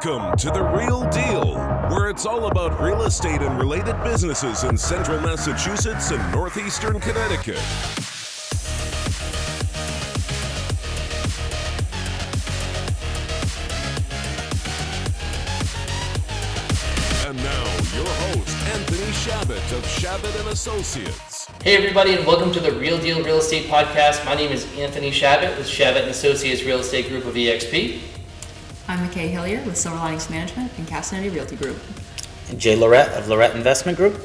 Welcome to The Real Deal, where it's all about real estate and related businesses in central Massachusetts and northeastern Connecticut. And now, your host, Anthony Shabbat of Shabbat & Associates. Hey everybody, and welcome to the Real Deal Real Estate Podcast. My name is Anthony Shabbat with Shabbat & Associates Real Estate Group of EXP. I'm Michaela Hillier with Silver Linings Management and Castaneda Realty Group. And Jay Lorette of Lorette Investment Group.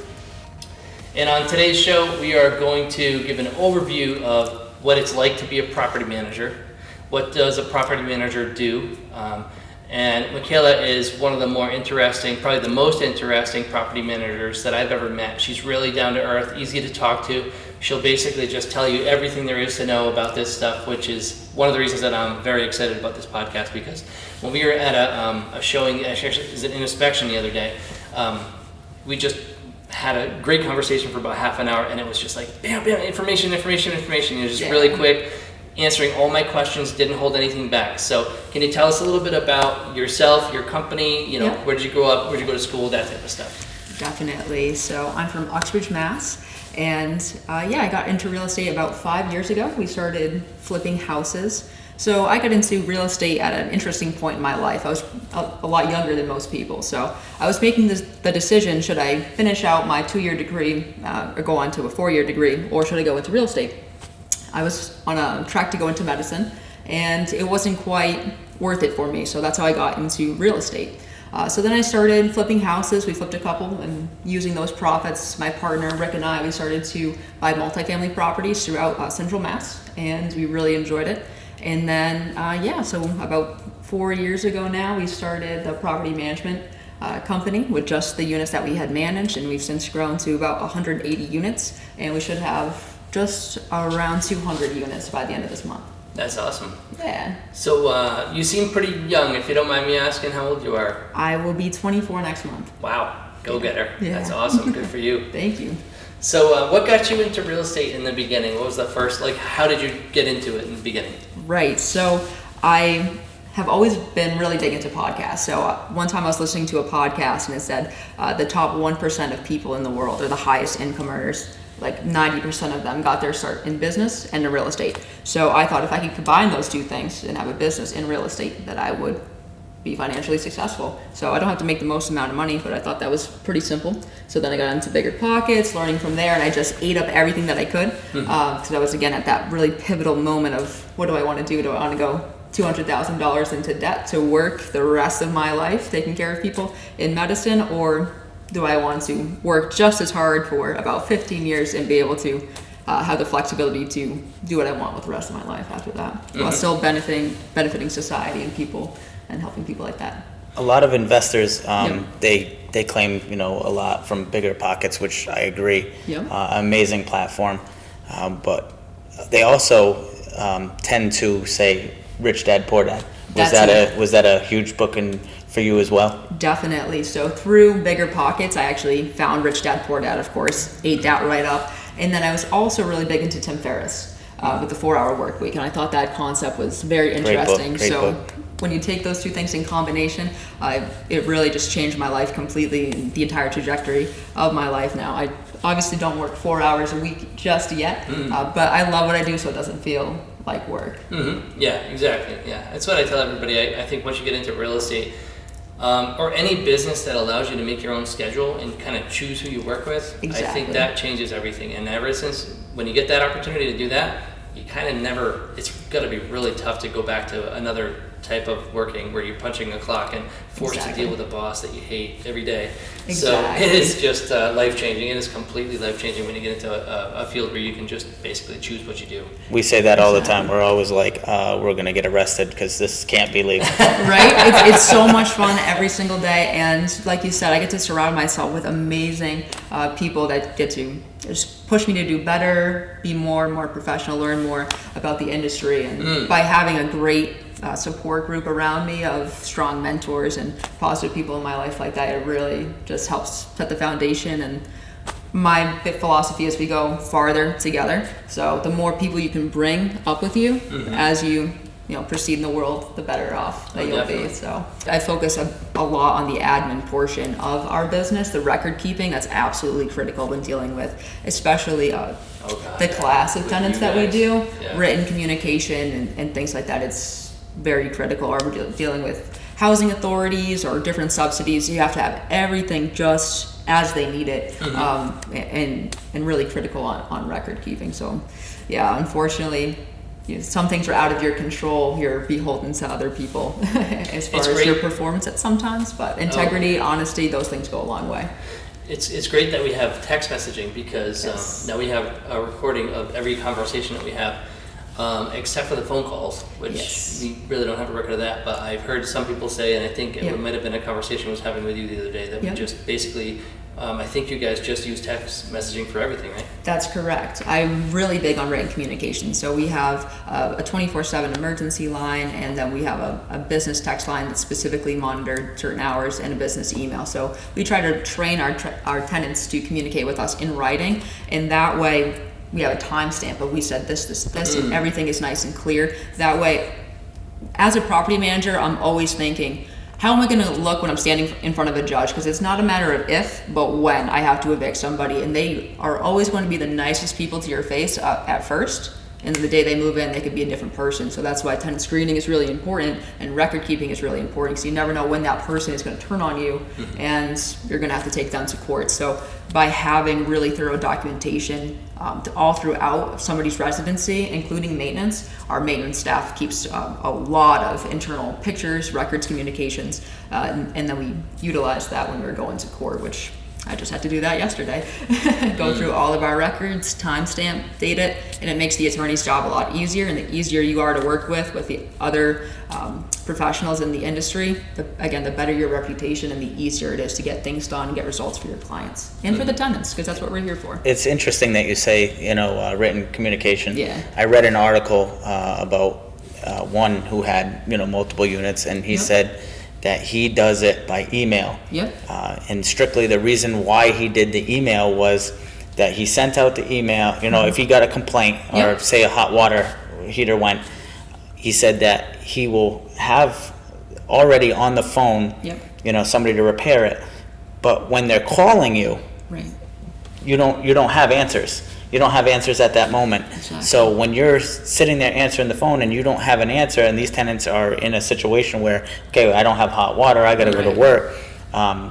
And on today's show, we are going to give an overview of what it's like to be a property manager. What does a property manager do? And Michaela is one of the more interesting, probably the most interesting property managers that I've ever met. She's really down to earth, easy to talk to. She'll basically just tell you everything there is to know about this stuff, which is one of the reasons that I'm very excited about this podcast, because when we were at a showing, actually it was an inspection the other day, we just had a great conversation for about half an hour, and it was just like, bam, bam, information, just really quick. Answering all my questions, didn't hold anything back. So can you tell us a little bit about yourself, your company, where did you grow up, where did you go to school, that type of stuff? Definitely. So I'm from Uxbridge, Mass. And I got into real estate about 5 years ago. We started flipping houses. So I got into real estate at an interesting point in my life. I was a lot younger than most people. So I was making the decision, should I finish out my 2-year degree or go on to a 4-year degree, or should I go into real estate? I was on a track to go into medicine, and it wasn't quite worth it for me, so that's how I got into real estate. So then I started flipping houses. We flipped a couple, and using those profits, my partner Rick and I, we started to buy multifamily properties throughout Central Mass, and we really enjoyed it. And then, so about 4 years ago now, we started the property management company with just the units that we had managed, and we've since grown to about 180 units, and we should have just around 200 units by the end of this month. That's awesome. Yeah. So you seem pretty young, if you don't mind me asking how old you are. I will be 24 next month. Wow, go getter. Yeah. That's awesome, good for you. Thank you. So what got you into real estate in the beginning? What was the first, how did you get into it in the beginning? Right, so I have always been really big into podcasts. So one time I was listening to a podcast, and it said the top 1% of people in the world are the highest income earners. Like 90% of them got their start in business and in real estate. So I thought if I could combine those two things and have a business in real estate, that I would be financially successful. So I don't have to make the most amount of money, but I thought that was pretty simple. So then I got into bigger pockets, learning from there, and I just ate up everything that I could. Because I was, again, at that really pivotal moment of, what do I want to do? Do I want to go $200,000 into debt to work the rest of my life taking care of people in medicine, or do I want to work just as hard for about 15 years and be able to have the flexibility to do what I want with the rest of my life after that, while still benefiting society and people and helping people like that. A lot of investors, they claim, a lot from bigger pockets, which I agree. Amazing platform, but they also tend to say Rich Dad Poor Dad. Was that a huge book for you as well? Definitely. So through bigger pockets, I actually found Rich Dad Poor Dad, of course, ate that right up. And then I was also really big into Tim Ferriss with the 4-Hour Work Week, and I thought that concept was very interesting. Great book. When you take those two things in combination, it really just changed my life completely, and the entire trajectory of my life now. I obviously don't work 4 hours a week just yet, but I love what I do, so it doesn't feel like work. Yeah, exactly. Yeah, that's what I tell everybody. I think once you get into real estate, or any business that allows you to make your own schedule and kind of choose who you work with, exactly. I think that changes everything. And ever since when you get that opportunity to do that, you kind of never, it's got to be really tough to go back to another type of working where you're punching a clock and forced to deal with a boss that you hate every day. So it is just life-changing. It is completely life-changing when you get into a field where you can just basically choose what you do. We say that all the time. We're always like, we're going to get arrested because this can't be legal. Right? It's so much fun every single day. And like you said, I get to surround myself with amazing people that get to just push me to do better, be more and more professional, learn more about the industry. And by having a great support group around me of strong mentors and positive people in my life like that, it really just helps set the foundation. And my philosophy is we go farther together. So the more people you can bring up with you as you proceed in the world, the better off that you'll definitely. be. So I focus a lot on the admin portion of our business, the record keeping. That's absolutely critical when dealing with, especially the class of With tenants you that we guys. do, Yeah. written communication and things like that. It's very critical. Or we're dealing with housing authorities or different subsidies. You have to have everything just as they need it, and really critical on record keeping. So, yeah, unfortunately, some things are out of your control. You're beholden to other people as far It's as great. your performance at sometimes. But integrity, honesty, those things go a long way. It's great that we have text messaging because Yes. now we have a recording of every conversation that we have, except for the phone calls, which Yes. we really don't have a record of that. But I've heard some people say, and I think Yep. it might have been a conversation I was having with you the other day, that we Yep. just basically, I think you guys just use text messaging for everything, right? That's correct. I'm really big on written communication. So we have a 24/7 emergency line, and then we have a business text line that's specifically monitored certain hours, and a business email. So we try to train our tenants to communicate with us in writing, and that way we have a timestamp of we said this, and everything is nice and clear. That way, as a property manager, I'm always thinking, how am I going to look when I'm standing in front of a judge? Because it's not a matter of if, but when I have to evict somebody. And they are always going to be the nicest people to your face at first. And the day they move in, they could be a different person. So that's why tenant screening is really important, and record keeping is really important. So you never know when that person is going to turn on you, and you're going to have to take them to court. So by having really thorough documentation all throughout somebody's residency, including maintenance, our maintenance staff keeps a lot of internal pictures, records, communications, and then we utilize that when we're going to court, which I just had to do that yesterday. Go through all of our records, timestamp, date it, and it makes the attorney's job a lot easier. And the easier you are to work with the other professionals in the industry, the better your reputation and the easier it is to get things done and get results for your clients and for the tenants, because that's what we're here for. It's interesting that you say, written communication. Yeah. I read an article about one who had, multiple units, and he Yep. said that he does it by email. Yep. And strictly the reason why he did the email was that he sent out the email, if he got a complaint or Yep. say a hot water heater went, he said that he will have already on the phone, Yep. somebody to repair it. But when they're calling you, Right. you don't have answers. You don't have answers at that moment. Exactly. So when you're sitting there answering the phone and you don't have an answer, and these tenants are in a situation where, okay, I don't have hot water, I gotta go to Right. work.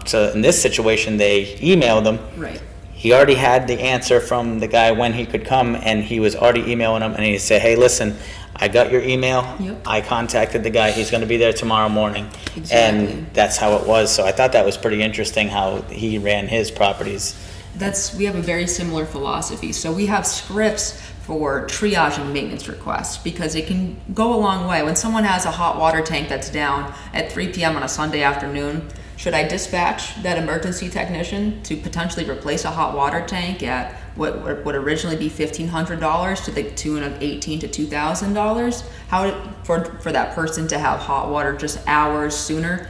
So in this situation, they emailed him. Right. He already had the answer from the guy when he could come, and he was already emailing him, and he said, hey, listen, I got your email. Yep. I contacted the guy. He's gonna be there tomorrow morning. Exactly. And that's how it was. So I thought that was pretty interesting how he ran his properties. We have a very similar philosophy. So we have scripts for triaging maintenance requests, because it can go a long way. When someone has a hot water tank that's down at 3 p.m. on a Sunday afternoon, should I dispatch that emergency technician to potentially replace a hot water tank at what would originally be $1,500 to the tune of $1,800 to $2,000? For that person to have hot water just hours sooner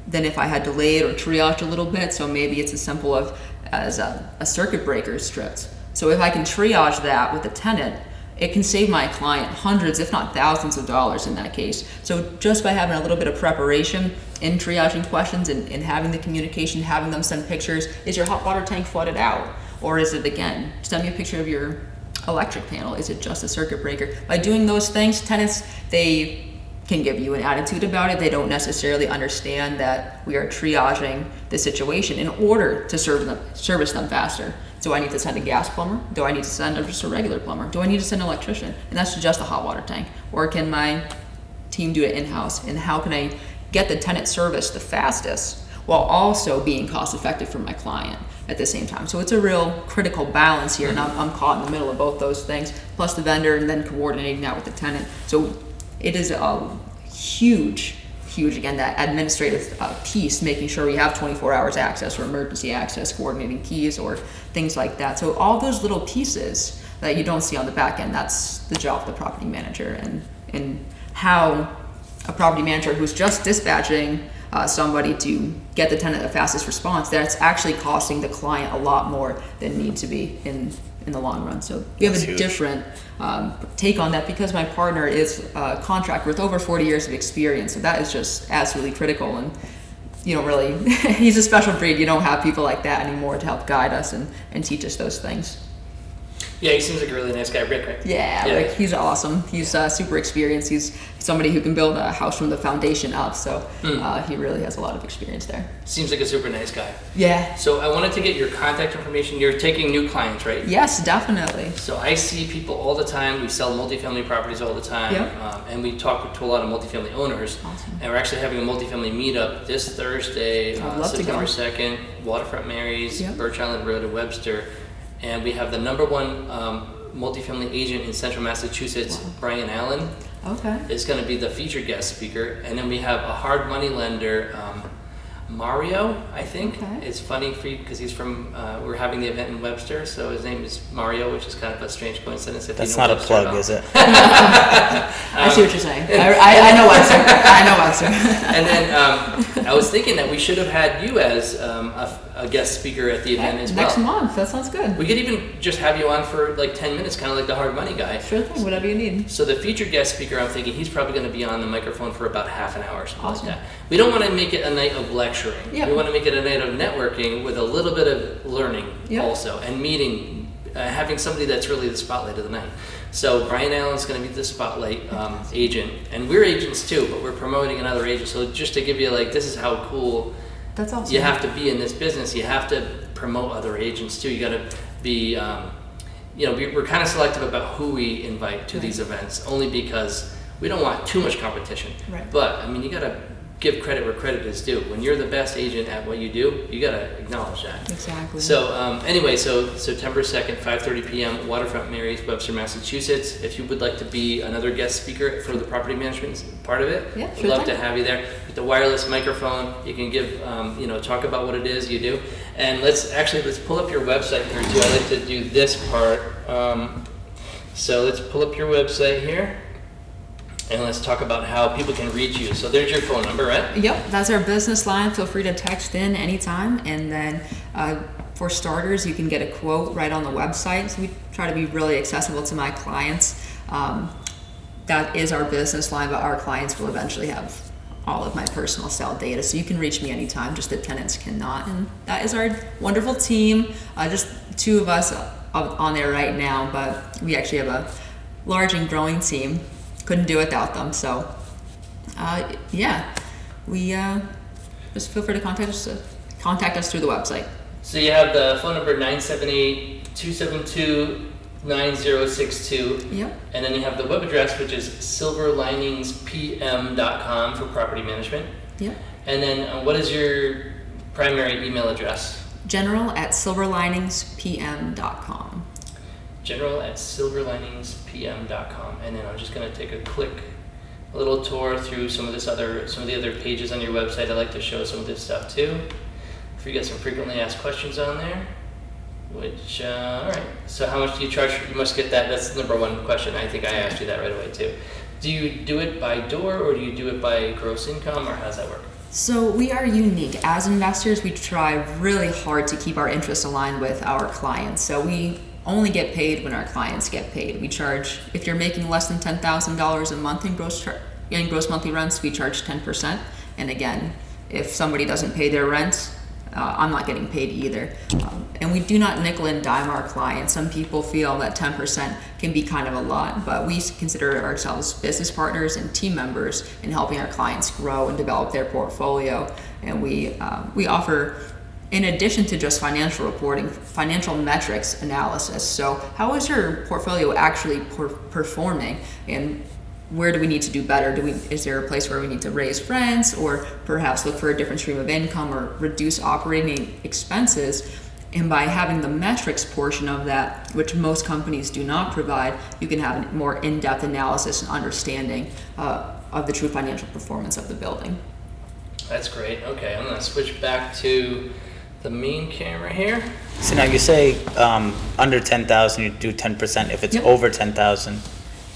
than if I had delayed or triaged a little bit? So maybe it's as simple as a circuit breaker is stripped. So if I can triage that with a tenant, it can save my client hundreds, if not thousands of dollars in that case. So just by having a little bit of preparation in triaging questions and having the communication, having them send pictures, is your hot water tank flooded out? Or is it, again, send me a picture of your electric panel, is it just a circuit breaker? By doing those things, tenants, they can give you an attitude about it. They don't necessarily understand that we are triaging the situation in order to service them faster. Do I need to send a gas plumber? Do I need to send just a regular plumber? Do I need to send an electrician? And that's just a hot water tank. Or can my team do it in-house? And how can I get the tenant service the fastest while also being cost effective for my client at the same time? So it's a real critical balance here, and I'm caught in the middle of both those things, plus the vendor, and then coordinating that with the tenant. So it is a huge, again, that administrative piece, making sure we have 24 hours access or emergency access, coordinating keys or things like that. So all those little pieces that you don't see on the back end, that's the job of the property manager, and how a property manager who's just dispatching somebody to get the tenant the fastest response, that's actually costing the client a lot more than need to be in in the long run. So we have That's a huge. different take on that because my partner is a contractor with over 40 years of experience. So that is just absolutely critical. And you don't really, he's a special breed. You don't have people like that anymore to help guide us and teach us those things. Yeah, he seems like a really nice guy, Rick, right? Yeah, like he's awesome. He's super experienced. He's somebody who can build a house from the foundation up. So he really has a lot of experience there. Seems like a super nice guy. Yeah. So I wanted to get your contact information. You're taking new clients, right? Yes, definitely. So I see people all the time. We sell multifamily properties all the time. Yep. And we talk to a lot of multifamily owners. Awesome. And we're actually having a multifamily meetup this Thursday, I'd love to go. September 2nd, Waterfront Mary's, Yep. Birch Island Road in Webster. And we have the #1 multifamily agent in central Massachusetts, Brian Allen, Okay. is going to be the featured guest speaker. And then we have a hard money lender, Mario, I think. Okay. It's funny for you because he's from, we're having the event in Webster, so his name is Mario, which is kind of a strange coincidence. If That's you know not a Webster at plug, all. is it? I see what you're saying. I know Webster. I know Webster. And then I was thinking that we should have had you as a guest speaker at the event as well. Next month. That sounds good. We could even just have you on for like 10 minutes, kind of like the hard money guy. Sure thing. Whatever you need. So the featured guest speaker, I'm thinking he's probably going to be on the microphone for about half an hour or something Awesome. like that. We don't want to make it a night of lecturing. Yep. We want to make it a night of networking with a little bit of learning Yep. also, and meeting, having somebody that's really the spotlight of the night. So Brian Allen's going to be the spotlight agent, and we're agents too, but we're promoting another agent. So just to give you like, this is how cool That's awesome. you have to be in this business. You have to promote other agents too. You got to be, we're kind of selective about who we invite to these events, only because we don't want too much competition. Right. But I mean, you got to give credit where credit is due. When you're the best agent at what you do, you got to acknowledge that. Exactly. So anyway, so September 2nd, 5:30 p.m., Waterfront Mary's, Webster, Massachusetts. If you would like to be another guest speaker for the property management part of it, Yeah, we'd sure love thing. to have you there. With the wireless microphone, you can give, talk about what it is you do. And let's pull up your website here too. I like to do this part. So let's pull up your website here. And let's talk about how people can reach you. So there's your phone number, right? Yep, that's our business line. Feel free to text in anytime. And then for starters, you can get a quote right on the website. So we try to be really accessible to my clients. That is our business line, but our clients will eventually have all of my personal cell data. So you can reach me anytime, just the tenants cannot. And that is our wonderful team. Just 2 of us on there right now, but we actually have a large and growing team. Couldn't do it without them. So, we just feel free to contact us through the website. So you have the phone number 978-272-9062. Yep. And then you have the web address, which is silverliningspm.com for property management. Yep. And then what is your primary email address? general@silverliningspm.com. general@silverliningspm.com. And then I'm just going to take a little tour through some of the other pages on your website. I like to show some of this stuff too. If you get some frequently asked questions on there, which, all right. So how much do you charge? You must get that. That's the #1 question. I think I asked you that right away too. Do you do it by door or do you do it by gross income, or how does that work? So we are unique. As investors, we try really hard to keep our interests aligned with our clients. So we only get paid when our clients get paid. We charge, if you're making less than $10,000 a month in gross monthly rents, we charge 10%. And again, if somebody doesn't pay their rent, I'm not getting paid either. And we do not nickel and dime our clients. Some people feel that 10% can be kind of a lot, but we consider ourselves business partners and team members in helping our clients grow and develop their portfolio. And we offer, in addition to just financial reporting, financial metrics analysis. So how is your portfolio actually performing, and where do we need to do better? Is there a place where we need to raise rents, or perhaps look for a different stream of income, or reduce operating expenses? And by having the metrics portion of that, which most companies do not provide, you can have a more in-depth analysis and understanding of the true financial performance of the building. That's great. Okay, I'm going to switch back to the main camera here. So now you say under 10,000 you do 10%. If it's Yep. over 10,000,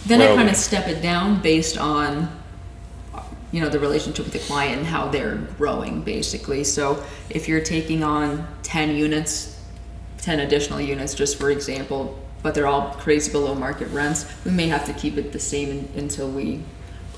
Then where I are kind we? of step it down based on, the relationship with the client and how they're growing, basically. So if you're taking on 10 10 additional units, just for example, but they're all crazy below market rents, we may have to keep it the same until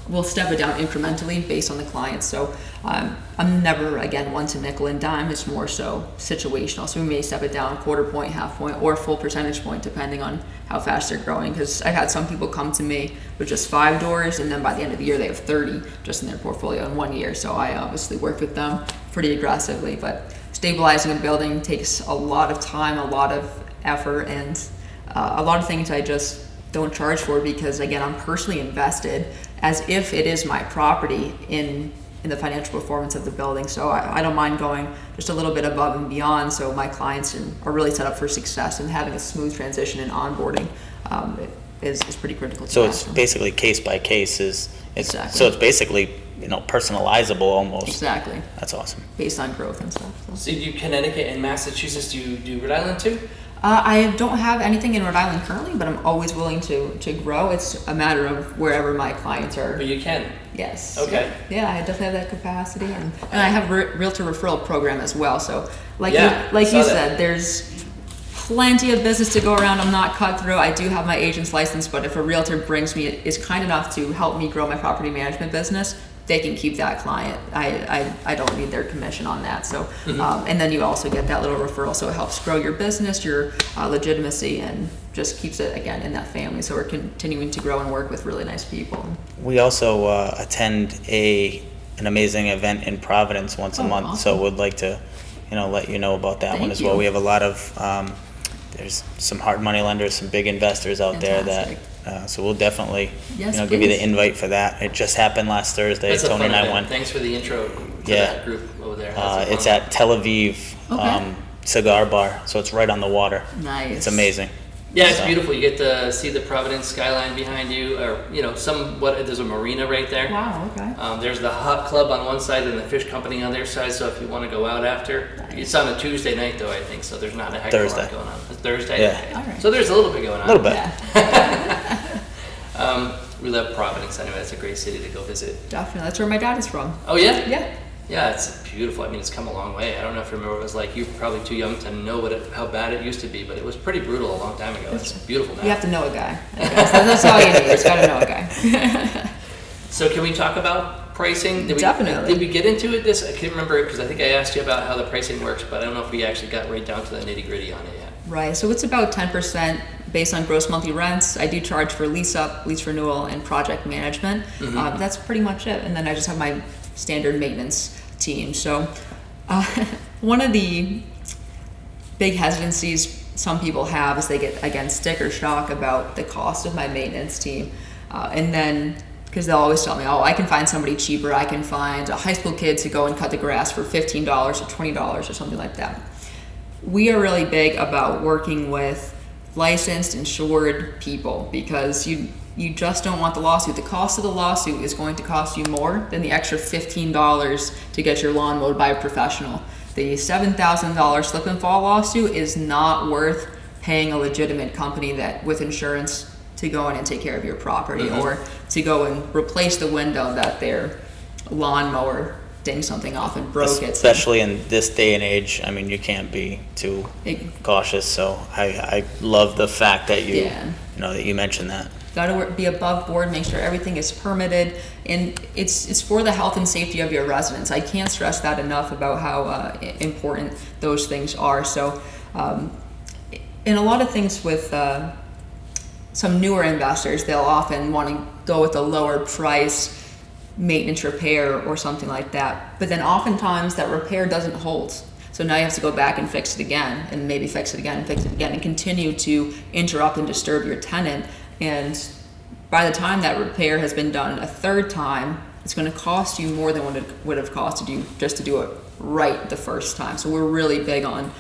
we'll step it down incrementally based on the clients. So I'm never, again, one to nickel and dime. It's more so situational. So we may step it down quarter point, half point, or full percentage point, depending on how fast they're growing. Because I've had some people come to me with just 5 doors, and then by the end of the year, they have 30 just in their portfolio in 1 year. So I obviously work with them pretty aggressively. But stabilizing a building takes a lot of time, a lot of effort, and a lot of things I just don't charge for, because again, I'm personally invested as if it is my property in the financial performance of the building. So I don't mind going just a little bit above and beyond, so my clients are really set up for success, and having a smooth transition and onboarding is pretty critical to So that. it's basically case by case Exactly. so it's basically, personalizable almost. Exactly, That's awesome. based on growth and stuff. So. So you do Connecticut and Massachusetts, do you do Rhode Island too? I don't have anything in Rhode Island currently, but I'm always willing to grow. It's a matter of wherever my clients are. But you can. Yes. Okay. Yeah, I definitely have that capacity, and I have a realtor referral program as well. So, like Yeah, you saw that. said, there's plenty of business to go around. I'm not cutthroat. I do have my agent's license, but if a realtor brings me, is kind enough to help me grow my property management business, they can keep that client. I don't need their commission on that. So, and then you also get that little referral, so it helps grow your business, your legitimacy, and just keeps it again in that family. So we're continuing to grow and work with really nice people. We also attend an amazing event in Providence once a month, Awesome. so we'd like to, let you know about that one Thank as well. you. We have a lot of, there's some hard money lenders, some big investors out there that, so we'll definitely, Yes, give you the please. invite for that. It just happened last Thursday. That's a Tony fun and I event. went. Thanks for the intro to Yeah. that group over there. That's a It's fun at Tel Aviv Okay. Cigar Bar, so it's right on the water. Nice. It's amazing. Yeah, it's So- beautiful. You get to see the Providence skyline behind you, or there's a marina right there. Wow. Okay. There's the hot club on one side and the fish company on their side. So if you want to go out after, it's on a Tuesday night though, I think. So there's not a heck of a Thursday. lot going on. It's Thursday. Yeah. Okay. All right. So there's a little bit going on. A little bit. Yeah, We love Providence anyway. It's a great city to go visit. definitely. That's where my dad is from. Oh yeah. Yeah. Yeah, it's beautiful. I mean, it's come a long way. I don't know if you remember what it was like. You're probably too young to know how bad it used to be, but it was pretty brutal a long time ago. It's beautiful now. You have to know a guy. I guess. That's all you need. You just gotta know a guy. So can we talk about pricing? Definitely. Did we get into it I can't remember, because I think I asked you about how the pricing works, but I don't know if we actually got right down to the nitty gritty on it yet. Right. So it's about 10% based on gross monthly rents. I do charge for lease up, lease renewal, and project management. That's pretty much it. And then I just have my standard maintenance team. So one of the big hesitancies some people have is they get, again, sticker shock about the cost of my maintenance team. And then, because they'll always tell me, oh, I can find somebody cheaper. I can find a high school kid to go and cut the grass for $15 or $20 or something like that. We are really big about working with licensed, insured people, because you just don't want the lawsuit. The cost of the lawsuit is going to cost you more than the extra $15 to get your lawn mowed by a professional. The $7,000 slip and fall lawsuit is not worth paying a legitimate company that with insurance to go in and take care of your property, or to go and replace the window that their lawnmower dinged something off and broke it. Especially in this day and age, I mean, you can't be too cautious. So I love the fact that you, Yeah. that you mentioned that. Got to be above board, make sure everything is permitted, and it's for the health and safety of your residents. I can't stress that enough about how important those things are. So, in a lot of things with some newer investors, they'll often want to go with a lower price maintenance repair or something like that. But then oftentimes that repair doesn't hold. So now you have to go back and fix it again, and maybe fix it again and fix it again, and continue to interrupt and disturb your tenant. And by the time that repair has been done a third time, it's going to cost you more than what it would have costed you just to do it right the first time. So we're really big on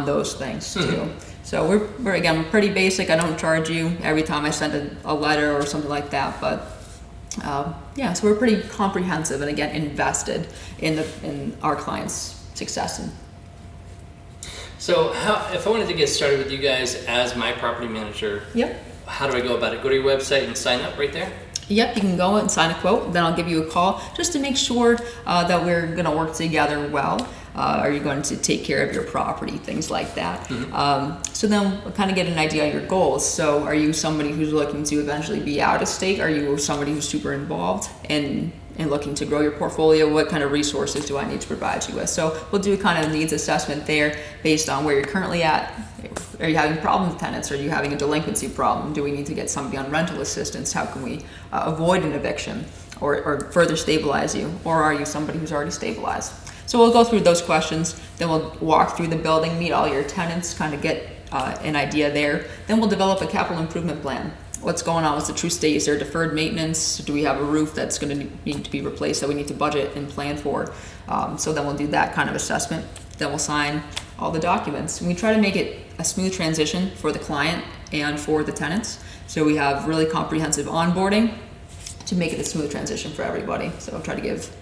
those things too. So we're again pretty basic. I don't charge you every time I send a letter or something like that, but yeah, so we're pretty comprehensive and again invested in our clients' success. So if I wanted to get started with you guys as my property manager, Yep. how do I go about it? Go to your website and sign up right there? Yep, you can go and sign a quote, then I'll give you a call just to make sure that we're going to work together well. Are you going to take care of your property? Things like that. So then we'll kind of get an idea of your goals. So are you somebody who's looking to eventually be out of state? Are you somebody who's super involved and looking to grow your portfolio? What kind of resources do I need to provide you with? So we'll do a kind of needs assessment there based on where you're currently at. Are you having problems with tenants? Are you having a delinquency problem? Do we need to get somebody on rental assistance? How can we avoid an eviction or further stabilize you? Or are you somebody who's already stabilized? So we'll go through those questions, then we'll walk through the building, meet all your tenants, kind of get an idea there. Then we'll develop a capital improvement plan. What's going on? What's the true state? Is there deferred maintenance? Do we have a roof that's going to need to be replaced that we need to budget and plan for? So then we'll do that kind of assessment. Then we'll sign all the documents. And we try to make it a smooth transition for the client and for the tenants. So we have really comprehensive onboarding to make it a smooth transition for everybody. So I'll try to give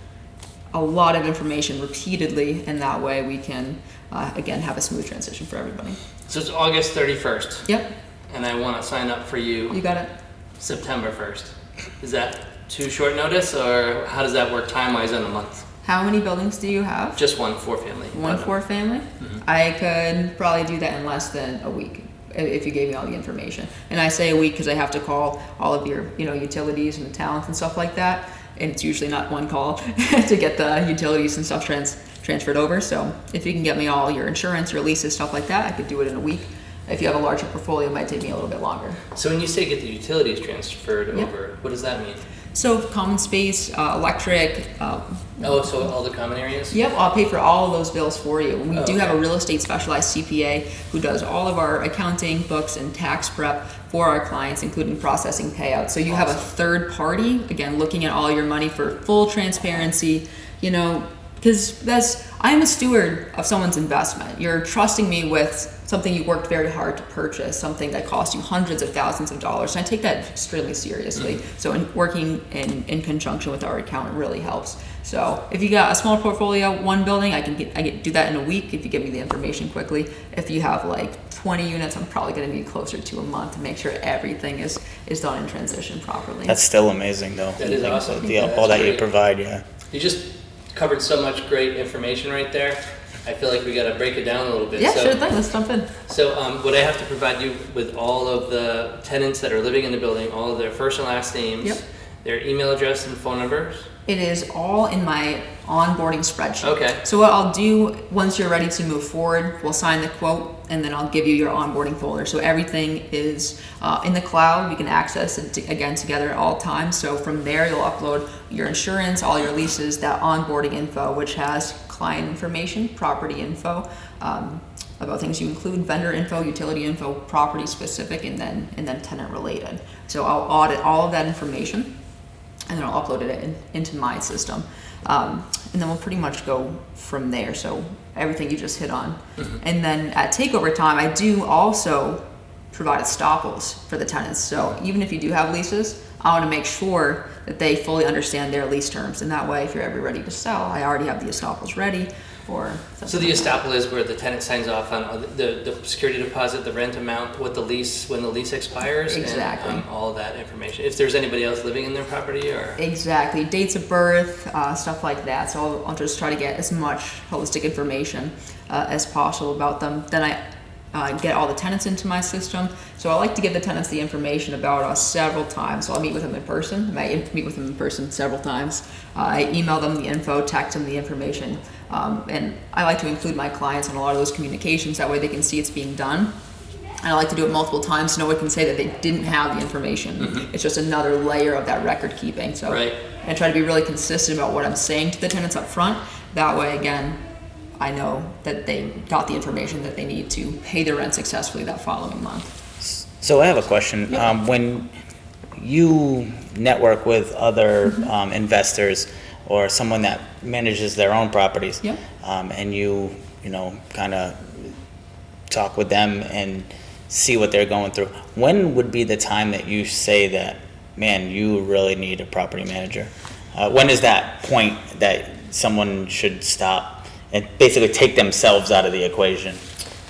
a lot of information repeatedly, and that way we can, again, have a smooth transition for everybody. So it's August 31st. Yep. And I want to sign up for you. You got it. September 1st. Is that too short notice, or how does that work time-wise in a month? How many buildings do you have? Just one, 4-family. One 4-family? I could probably do that in less than a week if you gave me all the information. And I say a week because I have to call all of your, utilities and the talents and stuff like that. And it's usually not one call to get the utilities and stuff transferred over. So if you can get me all your insurance, your leases, stuff like that, I could do it in a week. If you have a larger portfolio, it might take me a little bit longer. So when you say get the utilities transferred over, what does that mean? So common space, electric. So all the common areas? Yep, I'll pay for all of those bills for you. We do have a real estate specialized CPA who does all of our accounting, books, and tax prep for our clients, including processing payouts. So you have a third party, again, looking at all your money for full transparency, because I'm a steward of someone's investment. You're trusting me with something you worked very hard to purchase, something that cost you hundreds of thousands of dollars. And I take that extremely seriously. So working in conjunction with our accountant really helps. So if you got a small portfolio, one building, I can do that in a week if you give me the information quickly. If you have like 20 units, I'm probably going to need closer to a month to make sure everything is done in transition properly. That's still amazing, though. That is awesome. All that you provide, yeah. You just covered so much great information right there. I feel like we got to break it down a little bit. Yeah, sure thing. Let's jump in. So would I have to provide you with all of the tenants that are living in the building, all of their first and last names, their email address and phone numbers? It is all in my onboarding spreadsheet. Okay. So what I'll do, once you're ready to move forward, we'll sign the quote, and then I'll give you your onboarding folder. So everything is in the cloud. You can access it again together at all times. So from there, you'll upload your insurance, all your leases, that onboarding info, which has client information, property info, about things you include, vendor info, utility info, property specific, and then tenant related. So I'll audit all of that information, and then I'll upload it into my system. And then we'll pretty much go from there. So everything you just hit on. And then at takeover time, I do also provide estoppels for the tenants. So even if you do have leases, I want to make sure that they fully understand their lease terms. And that way, if you're ever ready to sell, I already have the estoppels ready. So the estoppel is where the tenant signs off on the security deposit, the rent amount, when the lease expires, exactly, and all that information. If there's anybody else living in their property, or exactly, dates of birth, stuff like that. So I'll just try to get as much holistic information as possible about them. Then I get all the tenants into my system. So I like to give the tenants the information about us several times. So I'll meet with them in person. I might meet with them in person several times. I email them the info, text them the information. And I like to include my clients on a lot of those communications. That way they can see it's being done. And I like to do it multiple times so no one can say that they didn't have the information. It's just another layer of that record keeping. So I try to be really consistent about what I'm saying to the tenants up front. That way, again, I know that they got the information that they need to pay their rent successfully that following month. So I have a question. Yep. When you network with other investors or someone that manages their own properties, and you kind of talk with them and see what they're going through, when would be the time that you say that, man, you really need a property manager? When is that point that someone should stop and basically take themselves out of the equation?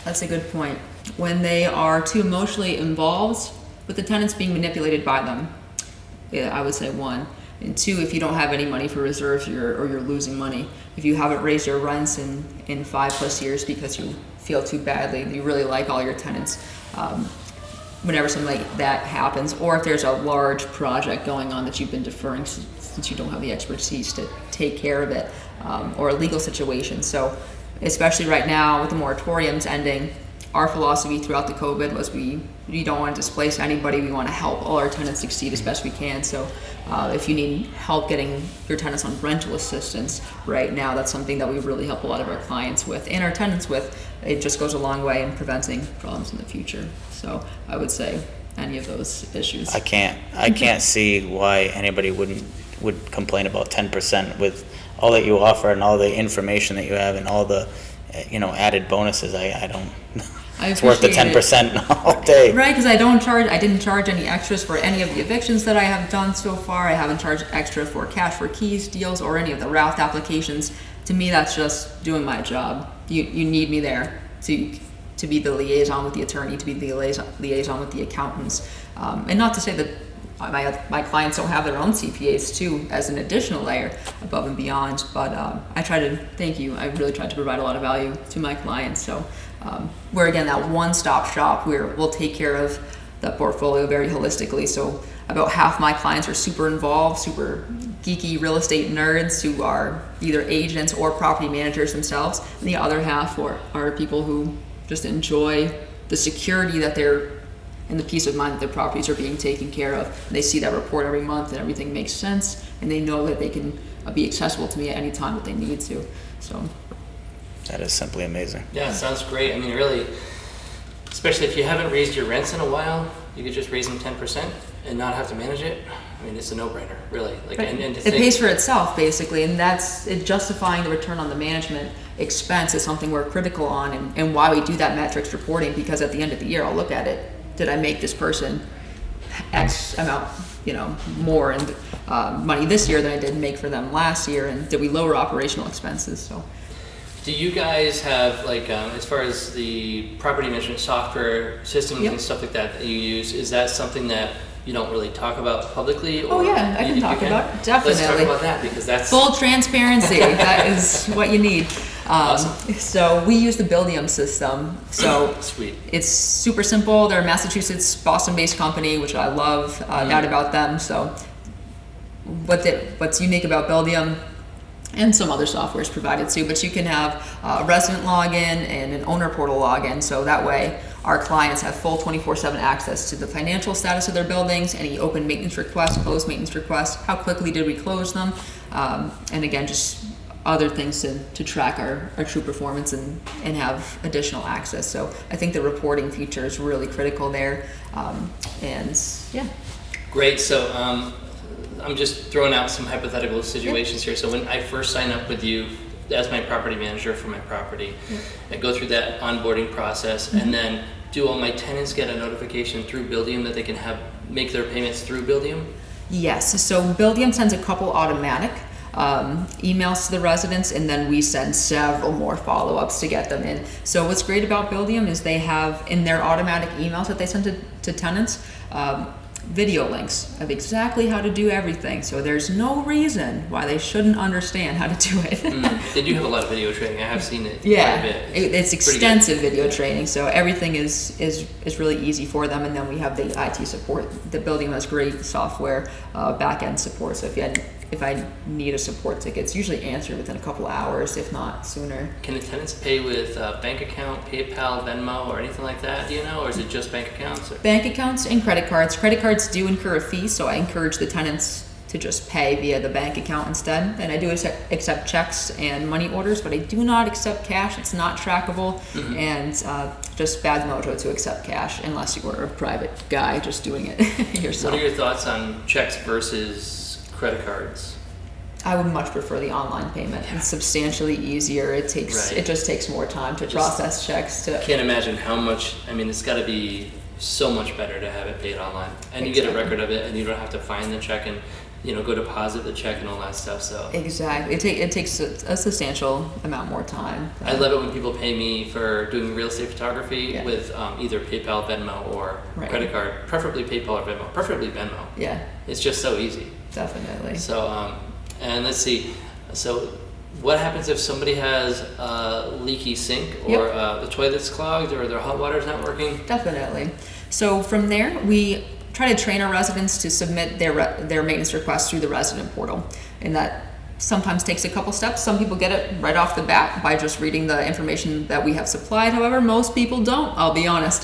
That's a good point. When they are too emotionally involved with the tenants being manipulated by them, I would say one. And two, if you don't have any money for reserves, you're losing money. If you haven't raised your rents in 5+ years because you feel too badly, you really like all your tenants, whenever something like that happens, or if there's a large project going on that you've been deferring since you don't have the expertise to take care of it, or a legal situation. So especially right now with the moratoriums ending, our philosophy throughout the COVID was we don't want to displace anybody. We want to help all our tenants succeed as best we can. So if you need help getting your tenants on rental assistance right now, that's something that we really help a lot of our clients with and our tenants with. It just goes a long way in preventing problems in the future. So I would say any of those issues. I can't see why anybody would complain about 10% with all that you offer and all the information that you have and all the added bonuses. I don't. It's worth the 10% all day. Right, because I didn't charge any extras for any of the evictions that I have done so far. I haven't charged extra for cash for keys deals or any of the Routh applications. To me, that's just doing my job. You need me there to be the liaison with the attorney, to be the liaison with the accountants. And not to say that my clients don't have their own CPAs too, as an additional layer above and beyond, but I really try to provide a lot of value to my clients. So we're again that one-stop shop where we'll take care of the portfolio very holistically. So about half my clients are super involved, super geeky real estate nerds who are either agents or property managers themselves, and the other half are people who just enjoy the security that they're and the peace of mind that their properties are being taken care of. And they see that report every month and everything makes sense, and they know that they can be accessible to me at any time that they need to. So that is simply amazing. Yeah, it sounds great. I mean, really, especially if you haven't raised your rents in a while, you could just raise them 10% and not have to manage it. I mean, it's a no-brainer, really. It pays for itself, basically, and that's justifying the return on the management expense is something we're critical on, and why we do that metrics reporting, because at the end of the year, I'll look at it. Did I make this person X amount, more in money this year than I did make for them last year, and did we lower operational expenses? So, do you guys have as far as the property management software systems and stuff like that you use? Is that something that you don't really talk about publicly? Or I can talk about it. Definitely. Let's talk about that, because that's full transparency. That is what you need. Awesome. So we use the Buildium system. So sweet. It's super simple. They're a Massachusetts, Boston-based company, which I love that about them. So what's unique about Buildium, and some other software is provided too, but you can have a resident login and an owner portal login. So that way our clients have full 24/7 access to the financial status of their buildings, any open maintenance requests, closed maintenance requests, how quickly did we close them, and again, just other things to track our true performance and have additional access. So I think the reporting feature is really critical there. And yeah. Great. So I'm just throwing out some hypothetical situations here. So when I first sign up with you as my property manager for my property, I go through that onboarding process, and then do all my tenants get a notification through Buildium that they can make their payments through Buildium? Yes. So Buildium sends a couple automatic emails to the residents, and then we send several more follow-ups to get them in. So what's great about Buildium is they have in their automatic emails that they send to tenants video links of exactly how to do everything. So there's no reason why they shouldn't understand how to do it. They do have a lot of video training. I have seen it. Yeah, quite a bit. It's extensive video training. So everything is really easy for them. And then we have the IT support. The Buildium has great software, back-end support. So if I need a support ticket, it's usually answered within a couple hours, if not sooner. Can the tenants pay with bank account, PayPal, Venmo, or anything like that, do you know? Or is it just bank accounts? Bank accounts and credit cards. Credit cards do incur a fee, so I encourage the tenants to just pay via the bank account instead. And I do accept checks and money orders, but I do not accept cash. It's not trackable, and just bad mojo to accept cash unless you are a private guy just doing it yourself. What are your thoughts on checks versus credit cards? I would much prefer the online payment. It's substantially easier. It just takes more time to process checks. I can't imagine how much. I mean, it's got to be so much better to have it paid online, and you get a record of it, and you don't have to find the check and go deposit the check and all that stuff. So exactly, it takes a substantial amount more time. I love it when people pay me for doing real estate photography with either PayPal, Venmo, or credit card, preferably PayPal or Venmo, preferably Venmo. Yeah, it's just so easy. Definitely. So and let's see, so what happens if somebody has a leaky sink, or the toilet's clogged, or their hot water's not working? Definitely. So from there, we try to train our residents to submit their maintenance requests through the resident portal, and that sometimes takes a couple steps. Some people get it right off the bat by just reading the information that we have supplied. However, most people don't, I'll be honest.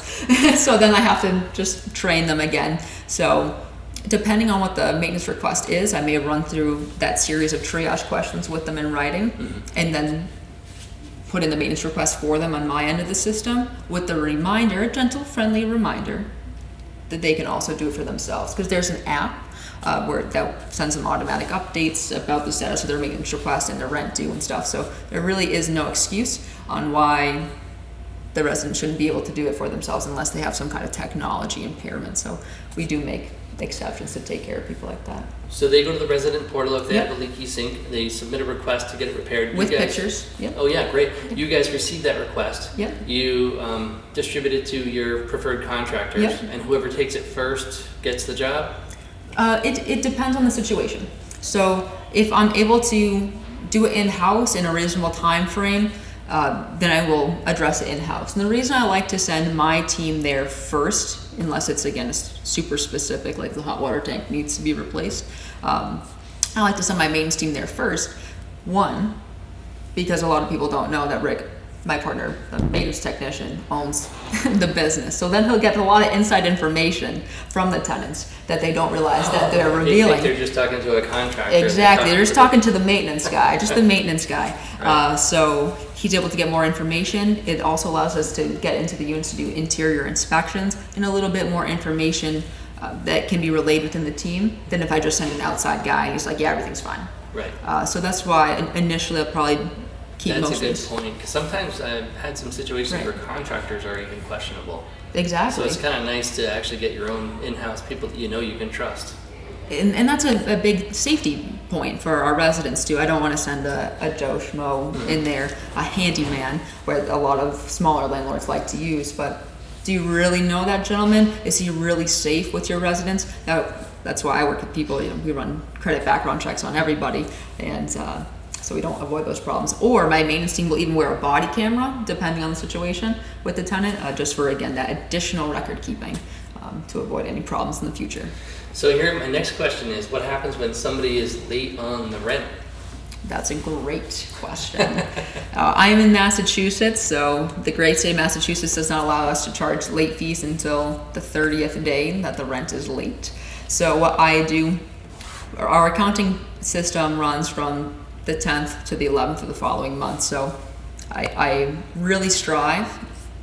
So then I have to just train them again. So depending on what the maintenance request is, I may run through that series of triage questions with them in writing, and then put in the maintenance request for them on my end of the system with the reminder, a gentle, friendly reminder, that they can also do it for themselves, because there's an app where that sends them automatic updates about the status of their maintenance request and their rent due and stuff. So there really is no excuse on why the resident shouldn't be able to do it for themselves unless they have some kind of technology impairment. So we do make exceptions to take care of people like that. So they go to the resident portal if they have a leaky sink, they submit a request to get it repaired. With pictures. Oh yeah, great. You guys receive that request. Yep. You distribute it to your preferred contractors, and whoever takes it first gets the job? It depends on the situation. So if I'm able to do it in-house in a reasonable time frame, then I will address it in-house. And the reason I like to send my team there first, unless it's, again, super specific, like the hot water tank needs to be replaced, I like to send my maintenance team there first. One, because a lot of people don't know that Rick, my partner, the maintenance technician, owns the business. So then he'll get a lot of inside information from the tenants that they don't realize that they're revealing. They think they're just talking to a contractor. Exactly, they're just talking to the maintenance guy, just the maintenance guy. Right. So he's able to get more information. It also allows us to get into the units to do interior inspections and a little bit more information that can be relayed within the team than if I just send an outside guy and he's like, yeah, everything's fine. Right. So that's why initially I'll probably keep That's most a of good point, because sometimes I've had some situations where contractors are even questionable. Exactly. So it's kind of nice to actually get your own in-house people that you know you can trust. And that's a big safety point for our residents too. I don't want to send a Joe Schmo in there, a handyman, where a lot of smaller landlords like to use. But do you really know that gentleman? Is he really safe with your residents? That's why I work with people. We run credit background checks on everybody, and so we don't avoid those problems. Or my maintenance team will even wear a body camera, depending on the situation with the tenant, just for, again, that additional record keeping to avoid any problems in the future. So here, my next question is, what happens when somebody is late on the rent? That's a great question. I am in Massachusetts, so the great state of Massachusetts does not allow us to charge late fees until the 30th day that the rent is late. So what I do, our accounting system runs from the 10th to the 11th of the following month. So I really strive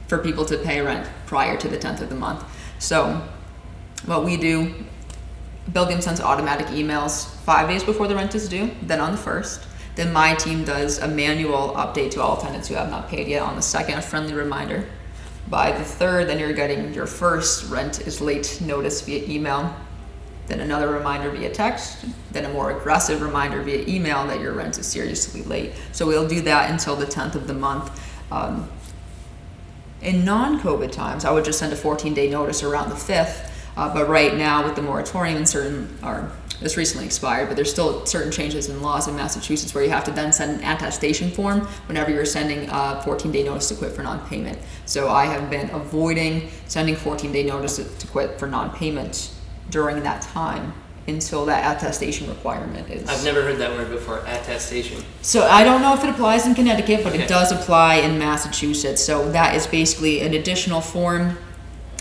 for people to pay rent prior to the 10th of the month. So what we do, Building sends automatic emails 5 days before the rent is due, then on the 1st. Then my team does a manual update to all tenants who have not paid yet on the 2nd, a friendly reminder. By the 3rd, then you're getting your first rent is late notice via email. Then another reminder via text, then a more aggressive reminder via email that your rent is seriously late. So we'll do that until the 10th of the month. In non-COVID times, I would just send a 14-day notice around the 5th. But right now with the moratorium this recently expired, but there's still certain changes in laws in Massachusetts where you have to then send an attestation form whenever you're sending a 14-day notice to quit for non-payment. So I have been avoiding sending 14-day notice to quit for non-payment during that time until that attestation requirement is. I've never heard that word before, attestation. So I don't know if it applies in Connecticut, but it does apply in Massachusetts. So that is basically an additional form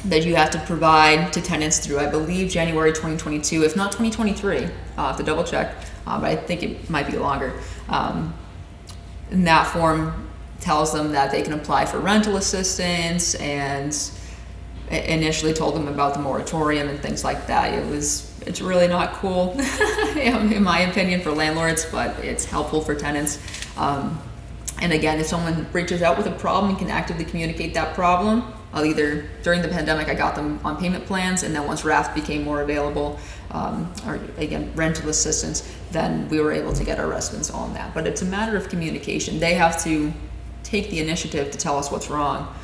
that you have to provide to tenants through, I believe, January 2022, if not 2023. I'll have to double check, but I think it might be longer. And that form tells them that they can apply for rental assistance, and initially told them about the moratorium and things like that. It's really not cool, in my opinion, for landlords, but it's helpful for tenants. And again, if someone reaches out with a problem and can actively communicate that problem, I'll either, during the pandemic, I got them on payment plans, and then once RAFT became more available, or again, rental assistance, then we were able to get our residents on that. But it's a matter of communication. They have to take the initiative to tell us what's wrong,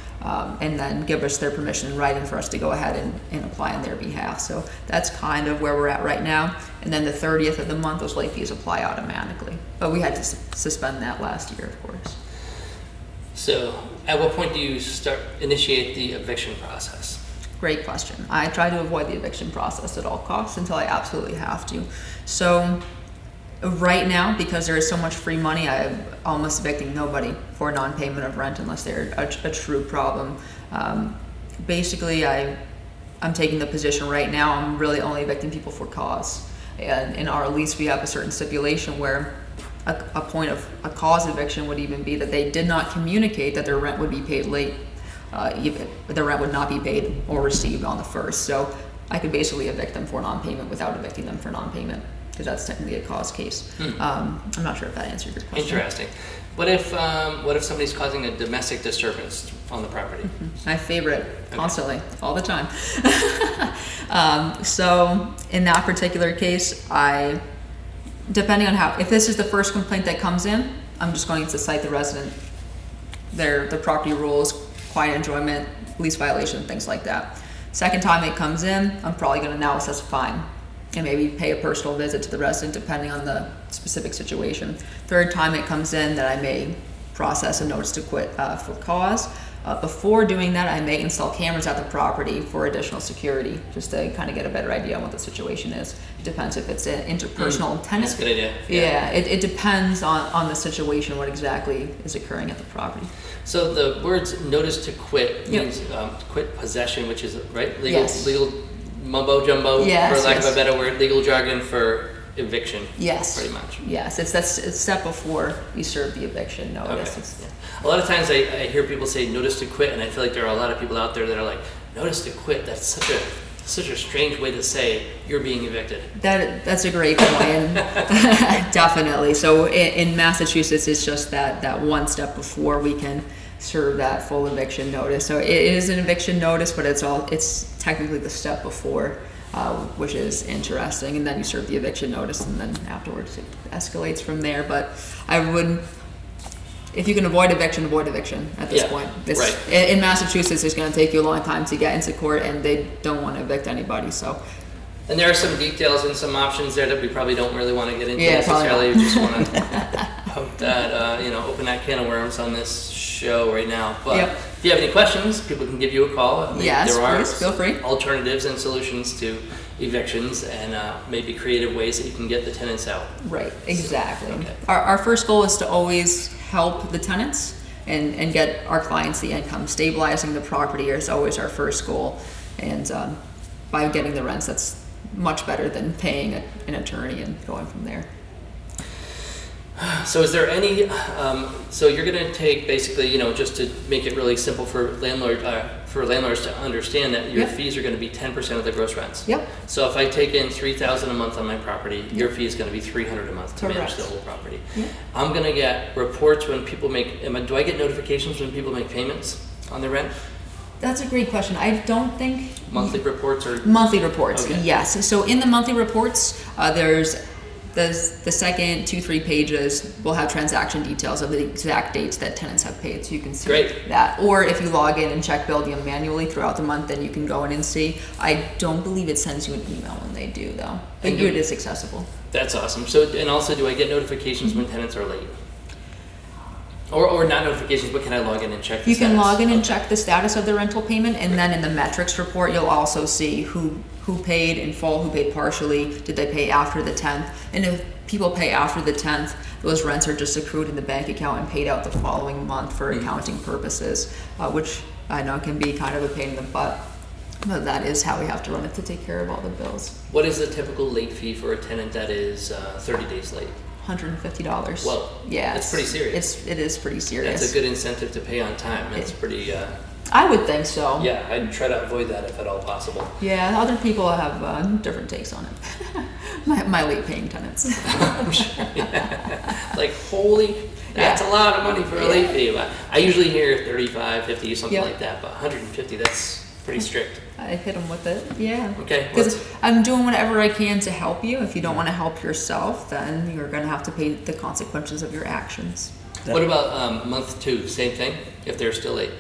and then give us their permission in writing for us to go ahead and apply on their behalf. So that's kind of where we're at right now. And then the 30th of the month, those late fees apply automatically. But we had to suspend that last year, of course. So at what point do you initiate the eviction process? Great question. I try to avoid the eviction process at all costs until I absolutely have to. So right now, because there is so much free money, I'm almost evicting nobody for non-payment of rent unless they're a true problem. Basically, I'm taking the position right now, I'm really only evicting people for cause. And in our lease, we have a certain stipulation where a point of a cause eviction would even be that they did not communicate that their rent would be paid late, even their rent would not be paid or received on the 1st. So I could basically evict them for non-payment without evicting them for non-payment, because that's technically a cause case. I'm not sure if that answered your question. Interesting. What if somebody's causing a domestic disturbance on the property? My favorite, constantly, all the time. So in that particular case, depending on if this is the first complaint that comes in, I'm just going to cite the resident, the property rules, quiet enjoyment, lease violation, things like that. Second time it comes in, I'm probably going to now assess a fine and maybe pay a personal visit to the resident depending on the specific situation. Third time it comes in, that I may process a notice to quit for cause. Before doing that, I may install cameras at the property for additional security, just to kind of get a better idea on what the situation is. It depends if it's an interpersonal tenant. That's a good idea. Yeah, it depends on the situation, what exactly is occurring at the property. So the words notice to quit means quit possession, which is, right? Legal mumbo jumbo, for lack of a better word, legal jargon for eviction. Yes. Pretty much. Yes, it's a step before you serve the eviction notice. Okay. A lot of times I hear people say notice to quit, and I feel like there are a lot of people out there that are like, notice to quit, that's such a strange way to say you're being evicted. That's a great point. And definitely. So in Massachusetts, it's just that one step before we can serve that full eviction notice. So it is an eviction notice, but it's technically the step before, which is interesting. And then you serve the eviction notice, and then afterwards it escalates from there. But I would, if you can avoid eviction at this point. Right. In Massachusetts, it's going to take you a long time to get into court, and they don't want to evict anybody. So. And there are some details and some options there that we probably don't really want to get into necessarily. We just want to hope that open that can of worms on this show right now. But if you have any questions, people can give you a call. Yes, there are please, feel free. Alternatives and solutions to evictions, and maybe creative ways that you can get the tenants out. Right, exactly. Okay. Our first goal is to always help the tenants and get our clients the income. Stabilizing the property is always our first goal, and by getting the rents, that's much better than paying an attorney and going from there. So is there any, so you're going to take basically, just to make it really simple for landlords to understand that your fees are going to be 10% of the gross rents. Yep. So if I take in $3,000 a month on my property, your fee is going to be $300 a month to manage the whole property. Yep. I'm going to get reports when people do I get notifications when people make payments on their rent? That's a great question. I don't think... Monthly reports or... Monthly reports, okay. Yes. So in the monthly reports, there's the second 2-3 pages will have transaction details of the exact dates that tenants have paid, so you can see that. Or if you log in and check Buildium manually throughout the month, then you can go in and see. I don't believe it sends you an email when they do, though. But it is accessible. That's awesome. So, and also, do I get notifications when tenants are late? Or not notifications, but can I log in and check the status? You can log in and check the status of the rental payment, and then in the metrics report, you'll also see who paid in full, who paid partially, did they pay after the 10th. And if people pay after the 10th, those rents are just accrued in the bank account and paid out the following month for accounting purposes, which I know can be kind of a pain in the butt. But that is how we have to run it to take care of all the bills. What is the typical late fee for a tenant that is 30 days late? $150. Well, yeah, that's pretty serious. It is pretty serious. That's a good incentive to pay on time. That's pretty... I would think so. Yeah, I'd try to avoid that if at all possible. Yeah, other people have different takes on it. my late paying tenants. I'm sure, yeah. Like, holy... That's a lot of money for a late fee. I usually hear 35, 50, something Yeah. like that, but 150, that's pretty strict. I hit them with it, yeah. Okay. Because I'm doing whatever I can to help you. If you don't want to help yourself, then you're going to have to pay the consequences of your actions. What about month 2? Same thing? If they're still late,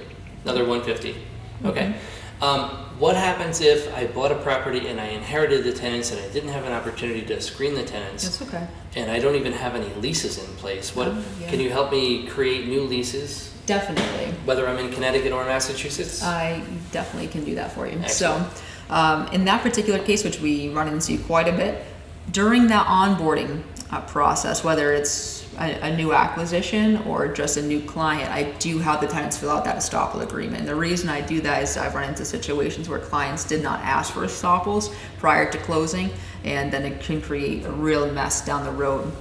another 150. Okay. What happens if I bought a property and I inherited the tenants and I didn't have an opportunity to screen the tenants? That's okay. And I don't even have any leases in place. What yeah. can you help me create new leases? Definitely. Whether I'm in Connecticut or Massachusetts? I definitely can do that for you. Excellent. So, in that particular case, which we run into quite a bit, during that onboarding process, whether it's a new acquisition or just a new client, I do have the tenants fill out that estoppel agreement. And the reason I do that is I've run into situations where clients did not ask for estoppels prior to closing, and then it can create a real mess down the road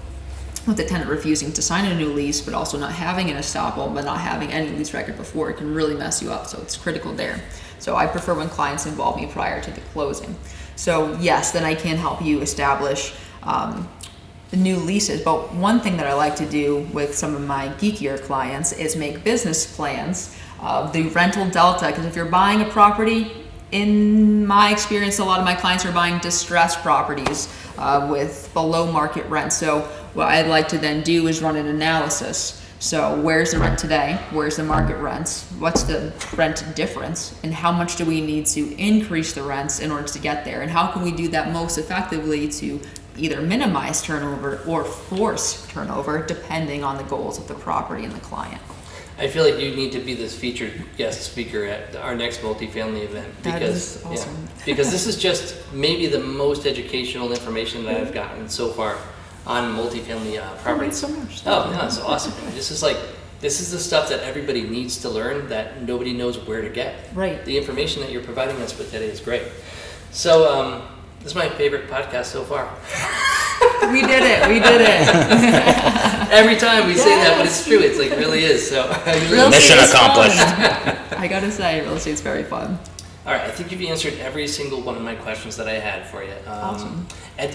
with the tenant refusing to sign a new lease, but also not having an estoppel, but not having any lease record before. It can really mess you up, so it's critical there. So I prefer when clients involve me prior to the closing. So yes, then I can help you establish the new leases. But one thing that I like to do with some of my geekier clients is make business plans of the rental delta, because if you're buying a property, in my experience, a lot of my clients are buying distressed properties with below market rent. So what I'd like to then do is run an analysis. So where's the rent today? Where's the market rents? What's the rent difference? And how much do we need to increase the rents in order to get there? And how can we do that most effectively to either minimize turnover or force turnover, depending on the goals of the property and the client? I feel like you need to be this featured guest speaker at our next multifamily event. That is awesome. Because this is just maybe the most educational information that I've gotten so far on multifamily properties. So much. Oh, no, it's awesome. This is the stuff that everybody needs to learn that nobody knows where to get. Right. The information that you're providing us with today is great. So, this is my favorite podcast so far. We did it. Every time we say that, but it's true. It's like really is. So Mission accomplished. I gotta say, real estate's very fun. All right, I think you've answered every single one of my questions that I had for you. Awesome.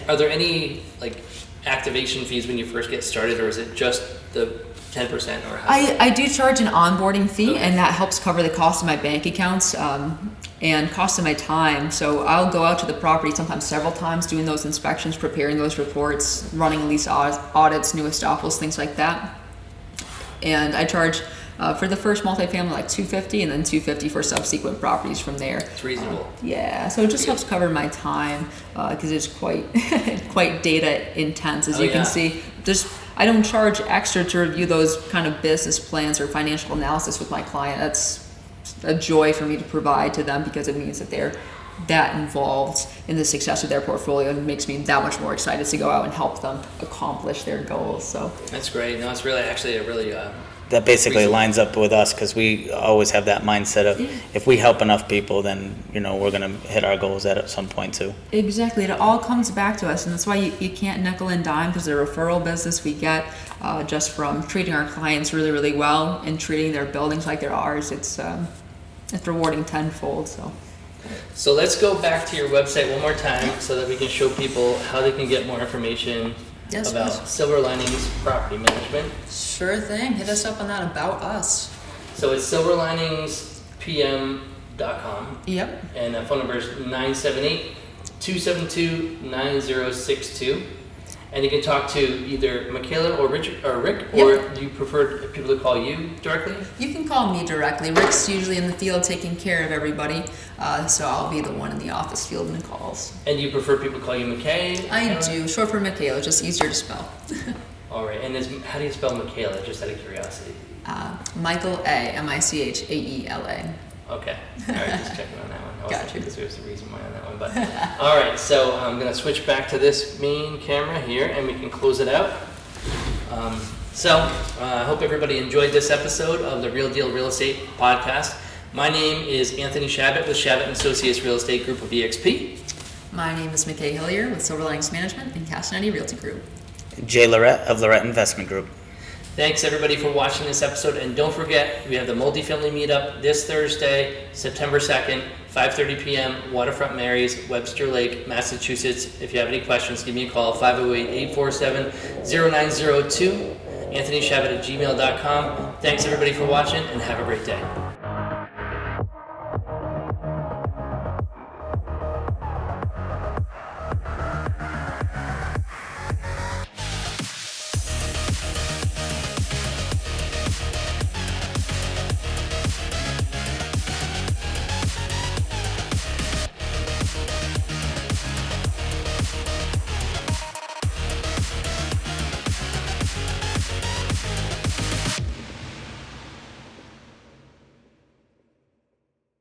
Are there any activation fees when you first get started, or is it just the 10% or how? I do charge an onboarding fee, and that helps cover the cost of my bank accounts and cost of my time. So I'll go out to the property sometimes several times doing those inspections, preparing those reports, running lease audits, new estoppels, things like that. And I charge for the first multifamily like $250, and then $250 for subsequent properties from there. It's reasonable. Yeah, so it just helps cover my time because it's quite quite data intense, as you can see. I don't charge extra to review those kind of business plans or financial analysis with my client. That's a joy for me to provide to them because it means that they're that involved in the success of their portfolio, and it makes me that much more excited to go out and help them accomplish their goals. So that's great. No, it's really actually a really that basically lines up with us because we always have that mindset of if we help enough people, then we're going to hit our goals at some point too. Exactly. It all comes back to us, and that's why you can't nickel and dime, because the referral business we get just from treating our clients really, really well and treating their buildings like they're ours, it's rewarding tenfold. So let's go back to your website one more time so that we can show people how they can get more information about Silver Linings Property Management. Sure thing. Hit us up on that About Us. So it's silverliningspm.com. Yep. And the phone number is 978-272-9062. And you can talk to either Michaela or Rick, or do you prefer people to call you directly? You can call me directly. Rick's usually in the field taking care of everybody, so I'll be the one in the office fielding the calls. And do you prefer people to call you McKay? I do. Short for Michaela, just easier to spell. All right. And how do you spell Michaela, just out of curiosity? Michael A. Michaela. Okay. All right, just checking on that one. Gotcha. Because there's a reason why on that one. But all right, so I'm going to switch back to this main camera here, and we can close it out. I hope everybody enjoyed this episode of the Real Deal Real Estate Podcast. My name is Anthony Shabbat with Shabbat & Associates Real Estate Group of EXP. My name is Michaela Hillier with Silver Linings Management and Castanetti Realty Group. Jay Lorette of Lorette Investment Group. Thanks everybody for watching this episode, and don't forget we have the multifamily meetup this Thursday, September 2nd, 5:30 p.m. Waterfront Mary's, Webster Lake, Massachusetts. If you have any questions, give me a call, 508-847-0902. anthonyshabbat@gmail.com. Thanks everybody for watching, and have a great day.